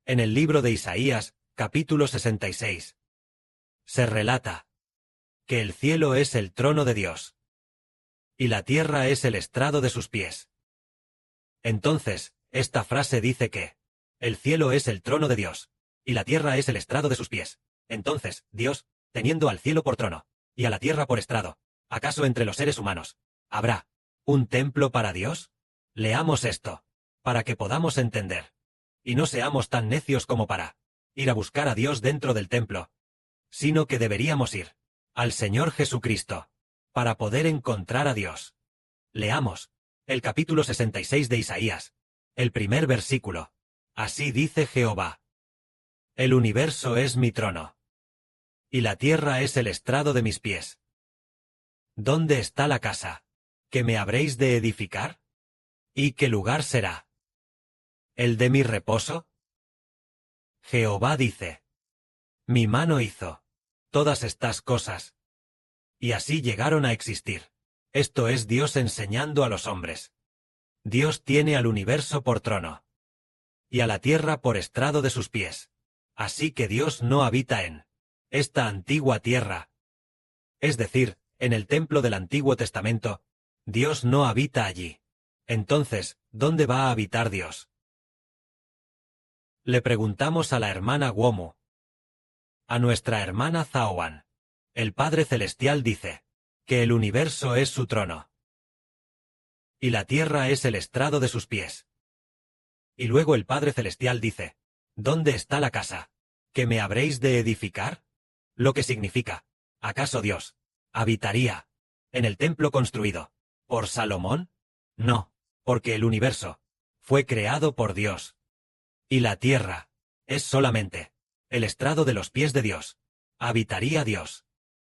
En el libro de Isaías, capítulo 66, se relata que el cielo es el trono de Dios y la tierra es el estrado de sus pies. Entonces, esta frase dice que el cielo es el trono de Dios y la tierra es el estrado de sus pies. Entonces, Dios, teniendo al cielo por trono y a la tierra por estrado, ¿acaso entre los seres humanos habrá un templo para Dios? Leamos esto, para que podamos entender, y no seamos tan necios como para ir a buscar a Dios dentro del templo, sino que deberíamos ir al Señor Jesucristo, para poder encontrar a Dios. Leamos el capítulo 66 de Isaías, el primer versículo. Así dice Jehová: el universo es mi trono, y la tierra es el estrado de mis pies. ¿Dónde está la casa que me habréis de edificar? ¿Y qué lugar será el de mi reposo? Jehová dice: mi mano hizo todas estas cosas, y así llegaron a existir. Esto es Dios enseñando a los hombres. Dios tiene al universo por trono, y a la tierra por estrado de sus pies. Así que Dios no habita en esta antigua tierra. Es decir, en el templo del Antiguo Testamento, Dios no habita allí. Entonces, ¿dónde va a habitar Dios? Le preguntamos a la hermana Womu, a nuestra hermana Zaowan. El Padre Celestial dice que el universo es su trono, y la tierra es el estrado de sus pies. Y luego el Padre Celestial dice: ¿dónde está la casa que me habréis de edificar? Lo que significa, ¿acaso Dios habitaría en el templo construido por Salomón? No, porque el universo fue creado por Dios, y la tierra es solamente el estrado de los pies de Dios. ¿Habitaría Dios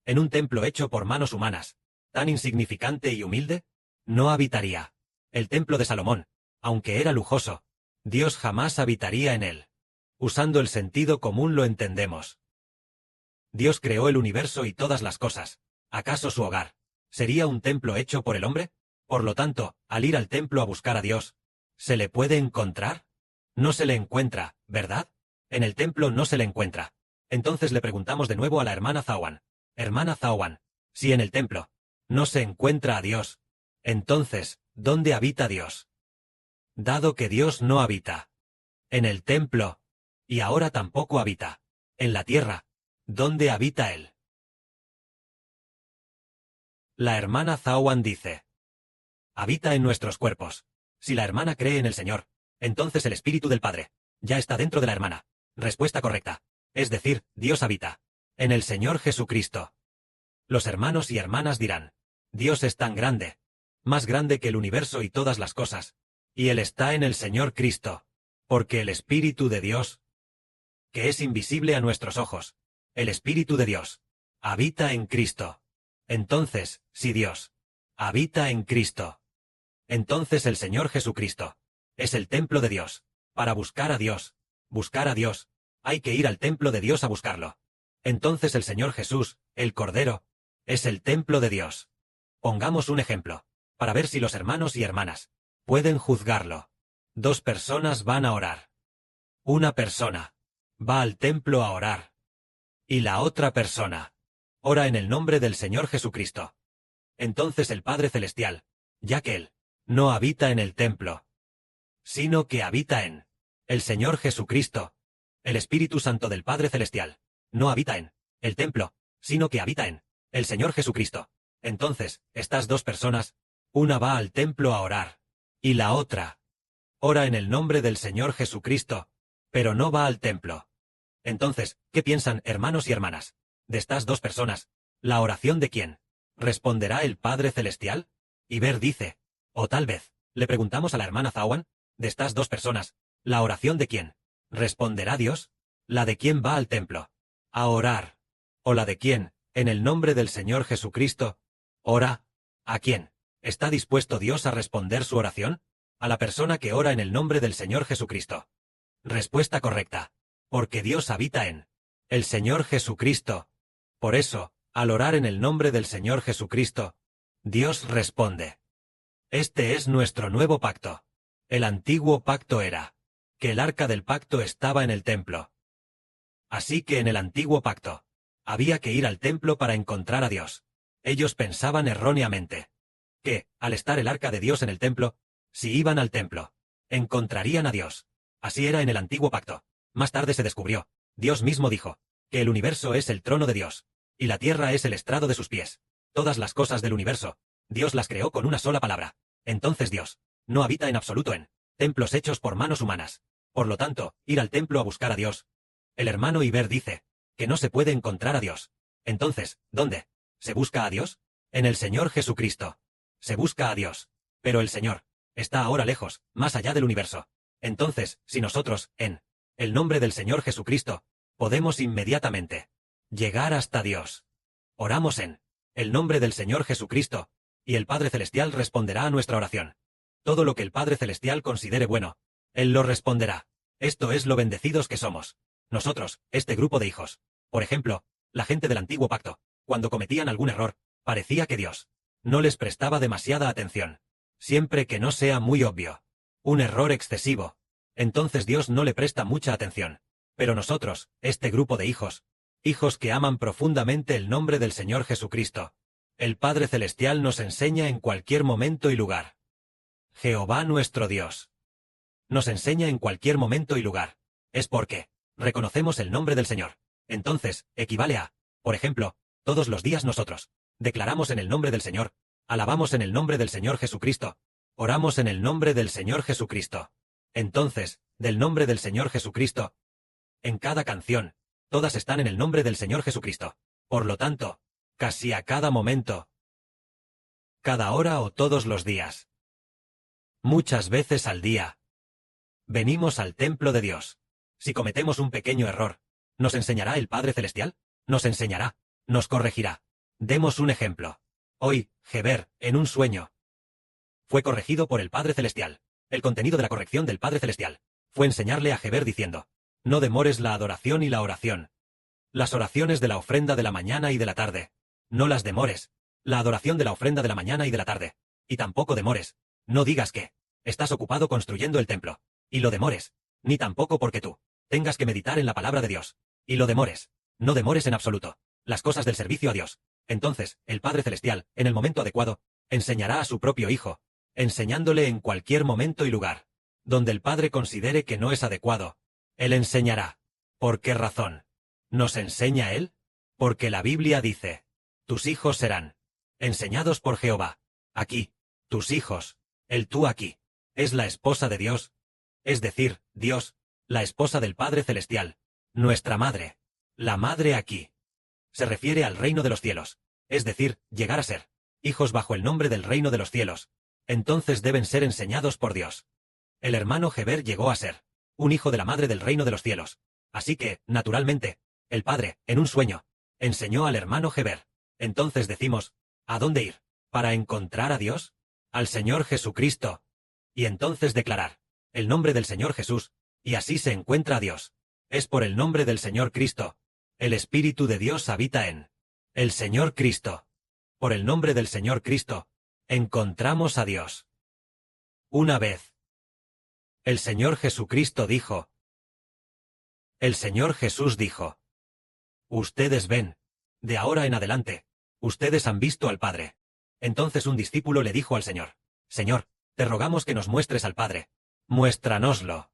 en un templo hecho por manos humanas, tan insignificante y humilde? No habitaría. El templo de Salomón, aunque era lujoso, Dios jamás habitaría en él. Usando el sentido común lo entendemos. Dios creó el universo y todas las cosas. ¿Acaso su hogar sería un templo hecho por el hombre? Por lo tanto, al ir al templo a buscar a Dios, ¿se le puede encontrar? No se le encuentra, ¿verdad? En el templo no se le encuentra. Entonces le preguntamos de nuevo a la hermana Zaowan. Hermana Zaowan, si en el templo no se encuentra a Dios, entonces, ¿dónde habita Dios? Dado que Dios no habita en el templo, y ahora tampoco habita en la tierra, ¿dónde habita Él? La hermana Zaowan dice: habita en nuestros cuerpos. Si la hermana cree en el Señor, entonces el Espíritu del Padre ya está dentro de la hermana. Respuesta correcta. Es decir, Dios habita en el Señor Jesucristo. Los hermanos y hermanas dirán: Dios es tan grande, más grande que el universo y todas las cosas, y Él está en el Señor Cristo, porque el Espíritu de Dios, que es invisible a nuestros ojos, el Espíritu de Dios, habita en Cristo. Entonces, si Dios habita en Cristo, entonces el Señor Jesucristo es el templo de Dios. Para buscar a Dios, hay que ir al templo de Dios a buscarlo. Entonces el Señor Jesús, el Cordero, es el templo de Dios. Pongamos un ejemplo, para ver si los hermanos y hermanas pueden juzgarlo. Dos personas van a orar. Una persona va al templo a orar, y la otra persona ora en el nombre del Señor Jesucristo. Entonces el Padre Celestial, ya que Él no habita en el templo, sino que habita en el Señor Jesucristo, el Espíritu Santo del Padre Celestial, no habita en el templo, sino que habita en el Señor Jesucristo. Entonces, estas dos personas, una va al templo a orar, y la otra ora en el nombre del Señor Jesucristo, pero no va al templo. Entonces, ¿qué piensan, hermanos y hermanas, de estas dos personas? ¿La oración de quién responderá el Padre Celestial? Y Ver dice, o tal vez, le preguntamos a la hermana Zaowan, de estas dos personas, ¿la oración de quién responderá Dios? ¿La de quién va al templo a orar? ¿O la de quién, en el nombre del Señor Jesucristo, ora? ¿A quién está dispuesto Dios a responder su oración? A la persona que ora en el nombre del Señor Jesucristo. Respuesta correcta. Porque Dios habita en el Señor Jesucristo. Por eso, al orar en el nombre del Señor Jesucristo, Dios responde. Este es nuestro nuevo pacto. El antiguo pacto era que el arca del pacto estaba en el templo. Así que en el antiguo pacto, había que ir al templo para encontrar a Dios. Ellos pensaban erróneamente que, al estar el arca de Dios en el templo, si iban al templo, encontrarían a Dios. Así era en el antiguo pacto. Más tarde se descubrió, Dios mismo dijo, que el universo es el trono de Dios, y la tierra es el estrado de sus pies. Todas las cosas del universo, Dios las creó con una sola palabra. Entonces Dios no habita en absoluto en templos hechos por manos humanas. Por lo tanto, ir al templo a buscar a Dios. El hermano Iber dice que no se puede encontrar a Dios. Entonces, ¿dónde se busca a Dios? En el Señor Jesucristo. Se busca a Dios. Pero el Señor está ahora lejos, más allá del universo. Entonces, si nosotros, en el nombre del Señor Jesucristo, podemos inmediatamente llegar hasta Dios. Oramos en el nombre del Señor Jesucristo, y el Padre Celestial responderá a nuestra oración. Todo lo que el Padre Celestial considere bueno, Él lo responderá. Esto es lo bendecidos que somos. Nosotros, este grupo de hijos. Por ejemplo, la gente del antiguo pacto, cuando cometían algún error, parecía que Dios no les prestaba demasiada atención. Siempre que no sea muy obvio. Un error excesivo. Entonces Dios no le presta mucha atención. Pero nosotros, este grupo de hijos, hijos que aman profundamente el nombre del Señor Jesucristo, el Padre Celestial nos enseña en cualquier momento y lugar. Jehová nuestro Dios nos enseña en cualquier momento y lugar. Es porque reconocemos el nombre del Señor. Entonces, equivale a, por ejemplo, todos los días nosotros declaramos en el nombre del Señor, alabamos en el nombre del Señor Jesucristo, oramos en el nombre del Señor Jesucristo. Entonces, del nombre del Señor Jesucristo, en cada canción, todas están en el nombre del Señor Jesucristo. Por lo tanto, casi a cada momento, cada hora o todos los días, muchas veces al día, venimos al templo de Dios. Si cometemos un pequeño error, ¿nos enseñará el Padre Celestial? Nos enseñará, nos corregirá. Demos un ejemplo. Hoy, Heber, en un sueño, fue corregido por el Padre Celestial. El contenido de la corrección del Padre Celestial fue enseñarle a Heber diciendo, no demores la adoración y la oración. Las oraciones de la ofrenda de la mañana y de la tarde. No las demores. La adoración de la ofrenda de la mañana y de la tarde. Y tampoco demores. No digas que estás ocupado construyendo el templo, y lo demores. Ni tampoco porque tú tengas que meditar en la palabra de Dios, y lo demores. No demores en absoluto las cosas del servicio a Dios. Entonces, el Padre Celestial, en el momento adecuado, enseñará a su propio Hijo, enseñándole en cualquier momento y lugar, donde el Padre considere que no es adecuado. Él enseñará. ¿Por qué razón nos enseña Él? Porque la Biblia dice, tus hijos serán enseñados por Jehová. Aquí, tus hijos, el tú aquí, es la esposa de Dios, es decir, Dios, la esposa del Padre Celestial, nuestra madre, la madre aquí. Se refiere al reino de los cielos, es decir, llegar a ser hijos bajo el nombre del reino de los cielos. Entonces deben ser enseñados por Dios. El hermano Heber llegó a ser un hijo de la madre del reino de los cielos. Así que, naturalmente, el Padre, en un sueño, enseñó al hermano Heber. Entonces decimos, ¿a dónde ir? ¿Para encontrar a Dios? Al Señor Jesucristo. Y entonces declarar el nombre del Señor Jesús, y así se encuentra a Dios. Es por el nombre del Señor Cristo. El Espíritu de Dios habita en el Señor Cristo. Por el nombre del Señor Cristo, encontramos a Dios. Una vez, el Señor Jesucristo dijo, el Señor Jesús dijo, ustedes ven, de ahora en adelante, ustedes han visto al Padre. Entonces un discípulo le dijo al Señor, Señor, te rogamos que nos muestres al Padre. Muéstranoslo.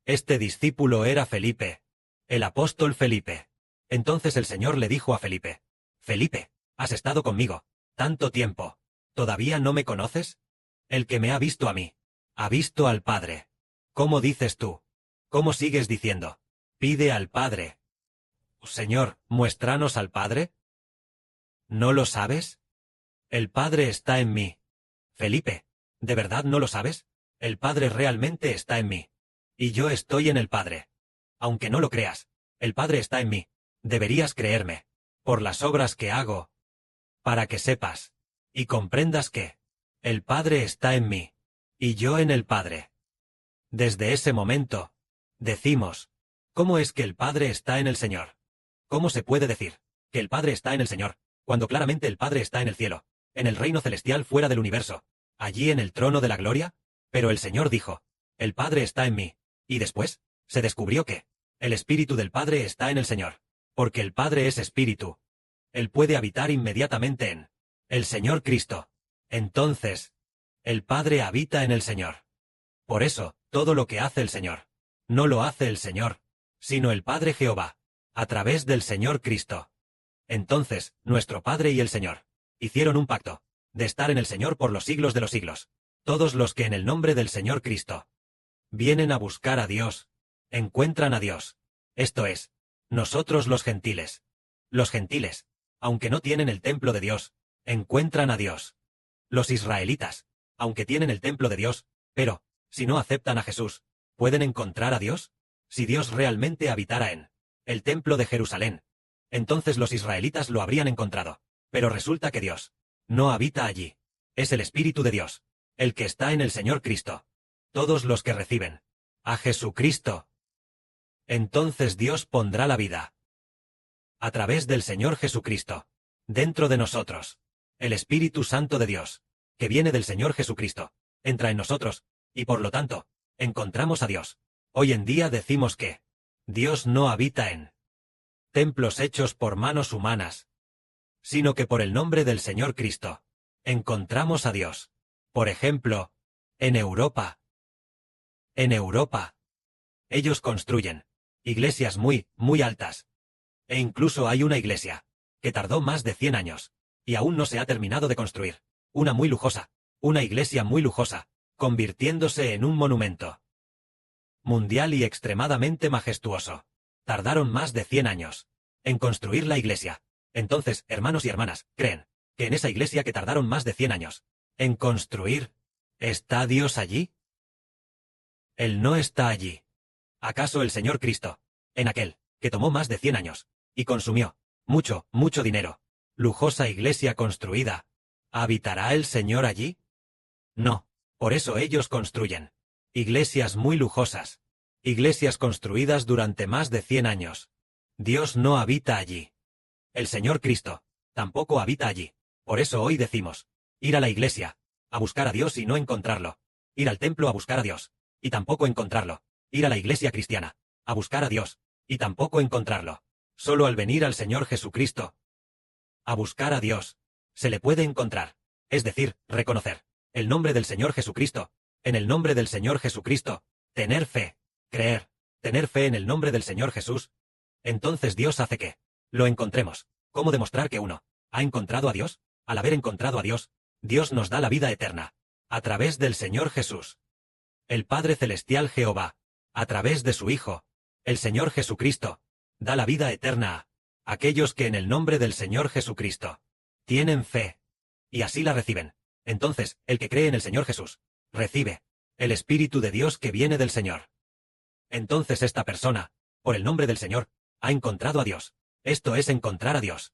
Este discípulo era Felipe, el apóstol Felipe. Entonces el Señor le dijo a Felipe, Felipe, has estado conmigo tanto tiempo, ¿todavía no me conoces? El que me ha visto a mí, ha visto al Padre. ¿Cómo dices tú? ¿Cómo sigues diciendo? Pide al Padre. Señor, muéstranos al Padre. ¿No lo sabes? El Padre está en mí. Felipe, ¿de verdad no lo sabes? El Padre realmente está en mí. Y yo estoy en el Padre. Aunque no lo creas, el Padre está en mí. Deberías creerme, por las obras que hago, para que sepas y comprendas que el Padre está en mí, y yo en el Padre. Desde ese momento, decimos, ¿cómo es que el Padre está en el Señor? ¿Cómo se puede decir que el Padre está en el Señor, cuando claramente el Padre está en el cielo, en el reino celestial fuera del universo, allí en el trono de la gloria? Pero el Señor dijo, el Padre está en mí, Y después, se descubrió que el Espíritu del Padre está en el Señor. Porque el Padre es Espíritu. Él puede habitar inmediatamente en el Señor Cristo. Entonces, el Padre habita en el Señor. Por eso, todo lo que hace el Señor, no lo hace el Señor, sino el Padre Jehová, a través del Señor Cristo. Entonces, nuestro Padre y el Señor hicieron un pacto, de estar en el Señor por los siglos de los siglos. Todos los que en el nombre del Señor Cristo vienen a buscar a Dios, encuentran a Dios. Esto es, nosotros los gentiles. Los gentiles, aunque no tienen el templo de Dios, encuentran a Dios. Los israelitas, aunque tienen el templo de Dios, pero, si no aceptan a Jesús, ¿pueden encontrar a Dios? Si Dios realmente habitara en el templo de Jerusalén, entonces los israelitas lo habrían encontrado. Pero resulta que Dios no habita allí. Es el Espíritu de Dios, el que está en el Señor Cristo. Todos los que reciben a Jesucristo, entonces Dios pondrá la vida a través del Señor Jesucristo dentro de nosotros. El Espíritu Santo de Dios, que viene del Señor Jesucristo, entra en nosotros, y por lo tanto, encontramos a Dios. Hoy en día decimos que Dios no habita en templos hechos por manos humanas, sino que por el nombre del Señor Cristo, encontramos a Dios. Por ejemplo, en Europa. En Europa, ellos construyen iglesias muy, muy altas. E incluso hay una iglesia que tardó más de 100 años, y aún no se ha terminado de construir. Una muy lujosa, una iglesia muy lujosa, convirtiéndose en un monumento mundial y extremadamente majestuoso. Tardaron más de 100 años en construir la iglesia. Entonces, hermanos y hermanas, ¿creen que en esa iglesia que tardaron más de 100 años en construir, está Dios allí? Él no está allí. ¿Acaso el Señor Cristo, en aquel que tomó más de 100 años y consumió mucho, mucho dinero, lujosa iglesia construida, habitará el Señor allí? No. Por eso ellos construyen iglesias muy lujosas, iglesias construidas durante más de 100 años. Dios no habita allí. El Señor Cristo tampoco habita allí. Por eso hoy decimos, ir a la iglesia, a buscar a Dios y no encontrarlo. Ir al templo a buscar a Dios, y tampoco encontrarlo. Ir a la iglesia cristiana, a buscar a Dios, y tampoco encontrarlo. Solo al venir al Señor Jesucristo, a buscar a Dios, se le puede encontrar. Es decir, reconocer el nombre del Señor Jesucristo. En el nombre del Señor Jesucristo, tener fe, creer, tener fe en el nombre del Señor Jesús. Entonces Dios hace que lo encontremos. ¿Cómo demostrar que uno ha encontrado a Dios? Al haber encontrado a Dios, Dios nos da la vida eterna, a través del Señor Jesús. El Padre Celestial Jehová, a través de su Hijo, el Señor Jesucristo, da la vida eterna a aquellos que en el nombre del Señor Jesucristo tienen fe, y así la reciben. Entonces, el que cree en el Señor Jesús, recibe el Espíritu de Dios que viene del Señor. Entonces esta persona, por el nombre del Señor, ha encontrado a Dios. Esto es encontrar a Dios.